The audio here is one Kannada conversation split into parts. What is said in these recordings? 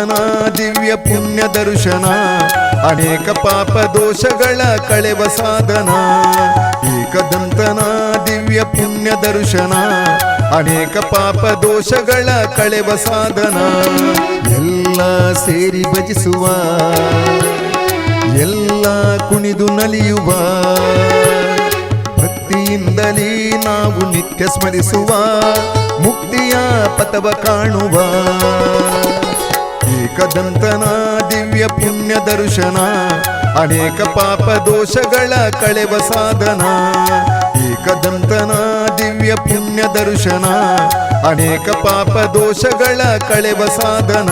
ಏಕದಂತನ ದಿವ್ಯ ಪುಣ್ಯ ದರ್ಶನ ಅನೇಕ ಪಾಪ ದೋಷಗಳ ಕಳೆವ ಸಾಧನ ಏಕದಂತನ ದಿವ್ಯ ಪುಣ್ಯ ದರ್ಶನ ಅನೇಕ ಪಾಪ ದೋಷಗಳ ಕಳೆವ ಸಾಧನ ಎಲ್ಲ ಸೇರಿ ಭಜಿಸುವ ಎಲ್ಲ ಕುಣಿದು ನಲಿಯುವ ಭಕ್ತಿಯಿಂದಲೇ ನಾವು ನಿತ್ಯ ಸ್ಮರಿಸುವ ಮುಕ್ತಿಯ ಪಥವ ಕಾಣುವ ಏಕದಂತನ ದಿವ್ಯ ಪುಣ್ಯ ದರ್ಶನ ಅನೇಕ ಪಾಪ ದೋಷಗಳ ಕಳೆವ ಸಾಧನ ಏಕದಂತನ ದಿವ್ಯ ಪುಣ್ಯ ದರ್ಶನ ಅನೇಕ ಪಾಪ ದೋಷಗಳ ಕಳೆವ ಸಾಧನ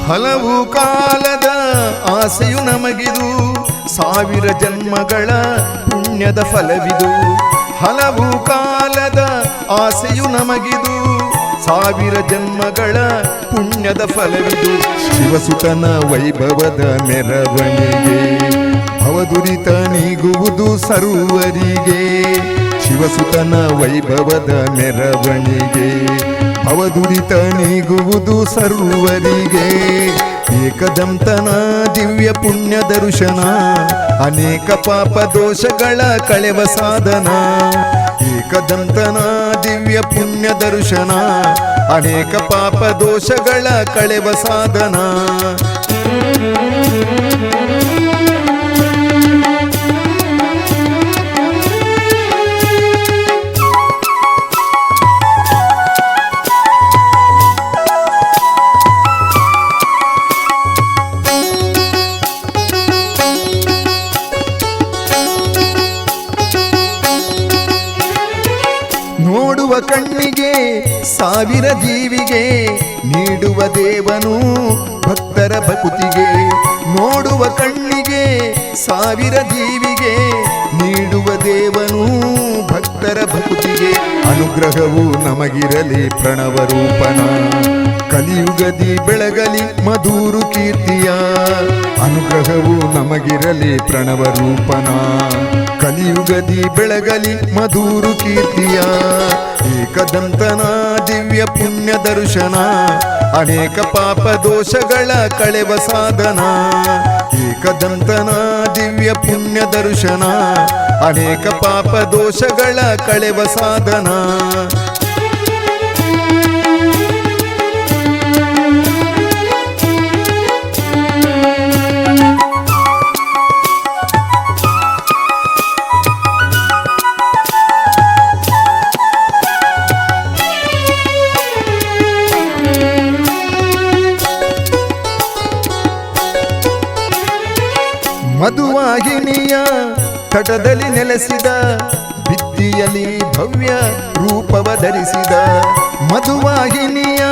ಹಲವು ಕಾಲದ ಆಸೆಯು ನಮಗಿದು ಸಾವಿರ ಜನ್ಮಗಳ ಪುಣ್ಯದ ಫಲವಿದು ಹಲವು ಕಾಲದ ಆಸೆಯು ನಮಗಿದು ಸಾವಿರ ಜನ್ಮಗಳ ಪುಣ್ಯದ ಫಲವಿದು ಶಿವಸುತನ ವೈಭವದ ಮೆರವಣಿಗೆ ಭವದುರಿತ ನೀಗುವುದು ಸರ್ವರಿಗೆ ಶಿವಸುತನ ವೈಭವದ ಮೆರವಣಿಗೆ ಭವದುರಿತ ನೀಗುವುದು ಸರ್ವರಿಗೆ ಏಕದಂತನ ದಿವ್ಯ ಪುಣ್ಯ ದರ್ಶನ ಅನೇಕ ಪಾಪ ದೋಷಗಳ ಕಳೆವ ಸಾಧನ ಏಕದಂತನ ದಿವ್ಯ ಪುಣ್ಯ ದರ್ಶನ ಅನೇಕ ಪಾಪ ದೋಷಗಳ ಕಳೆವ ಸಾಧನ ನೋಡುವ ಕಣ್ಣಿಗೆ ಸಾವಿರ ಜೀವಿಗೆ ನೀಡುವ ದೇವನು ಭಕ್ತರ ಭಕುತಿಗೆ ನೋಡುವ ಕಣ್ಣಿಗೆ ಸಾವಿರ ಜೀವಿಗೆ ನೀಡುವ ದೇವನು ಭಕ್ತರ ಭಕುತಿಗೆ ಅನುಗ್ರಹವು ನಮಗಿರಲಿ ಪ್ರಣವ ರೂಪನ ಕಲಿಯುಗದಿ ಬೆಳಗಲಿ ಮಧುರು ಕೀರ್ತಿಯ ಅನುಗ್ರಹವು ನಮಗಿರಲಿ ಪ್ರಣವ ರೂಪನ ಕಲಿಯುಗದಿ ಬೆಳಗಲಿ ಮಧುರು ಕೀರ್ತಿಯ ಏಕದಂತನ ದಿವ್ಯ ಪುಣ್ಯ ದರ್ಶನ ಅನೇಕ ಪಾಪ ದೋಷಗಳ ಕಳೆವ ಸಾಧನ ಏಕದಂತನ ದಿವ್ಯ ಪುಣ್ಯ ದರ್ಶನ ಅನೇಕ ಪಾಪ ದೋಷಗಳ ಕಳೆವ ಸಾಧನ ಮಧುವಾಹಿನಿಯ ತಟದಲ್ಲಿ ನೆಲೆಸಿದ ಭಿತ್ತಿಯಲ್ಲಿ ಭವ್ಯ ರೂಪವ ಧರಿಸಿದ ಮಧುವಾಹಿನಿಯ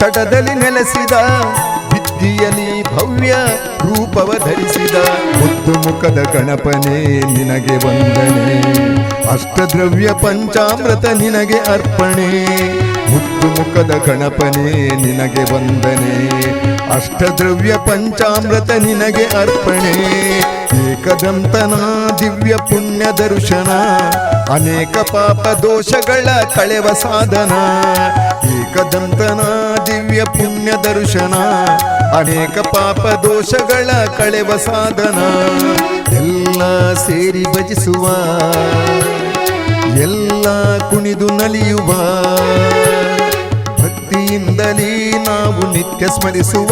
ತಟದಲ್ಲಿ ನೆಲೆಸಿದ ಭಿತ್ತಿಯಲ್ಲಿ ಭವ್ಯ ರೂಪವ ಧರಿಸಿದ ಮುದ್ದು ಮುಖದ ಗಣಪನೇ ನಿನಗೆ ವಂದನೆ ಅಷ್ಟದ್ರವ್ಯ ಪಂಚಾಮೃತ ನಿನಗೆ ಅರ್ಪಣೆ ಮುದ್ದು ಮುಖದ ಗಣಪನೇ ನಿನಗೆ ವಂದನೆ ಅಷ್ಟದ್ರವ್ಯ ಪಂಚಾಮೃತ ನಿನಗೆ ಅರ್ಪಣೆ ಏಕದಂತನ ದಿವ್ಯ ಪುಣ್ಯ ದರ್ಶನ ಅನೇಕ ಪಾಪ ದೋಷಗಳ ಕಳೆವ ಸಾಧನ ಏಕದಂತನ ದಿವ್ಯ ಪುಣ್ಯ ದರ್ಶನ ಅನೇಕ ಪಾಪ ದೋಷಗಳ ಕಳೆವ ಸಾಧನ ಎಲ್ಲ ಸೇರಿ ಭಜಿಸುವ ಎಲ್ಲ ಕುಣಿದು ನಲಿಯುವ ಭಕ್ತಿಯಿಂದಲೇ ನಾವು ನಿತ್ಯ ಸ್ಮರಿಸುವ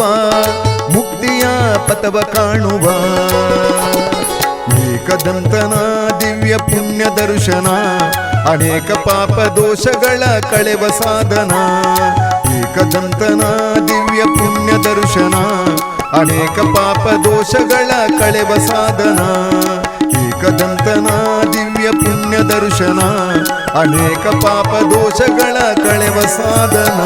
ಮುಕ್ತಿಯ ಪಥವ ಕಾಣುವ ಏಕದಂತನ ದಿವ್ಯ ಪುಣ್ಯ ದರ್ಶನ ಅನೇಕ ಪಾಪ ದೋಷಗಳ ಕಳೆವ ಸಾಧನ ಏಕದಂತನ ದಿವ್ಯ ಪುಣ್ಯ ದರ್ಶನ ಅನೇಕ ಪಾಪ ದೋಷಗಳ ಕಳೆವ ಸಾಧನ ಏಕದಂತನ ದಿವ್ಯ ಪುಣ್ಯ ದರ್ಶನ ಅನೇಕ ಪಾಪ ದೋಷಗಳ ಕಳೆವ ಸಾಧನ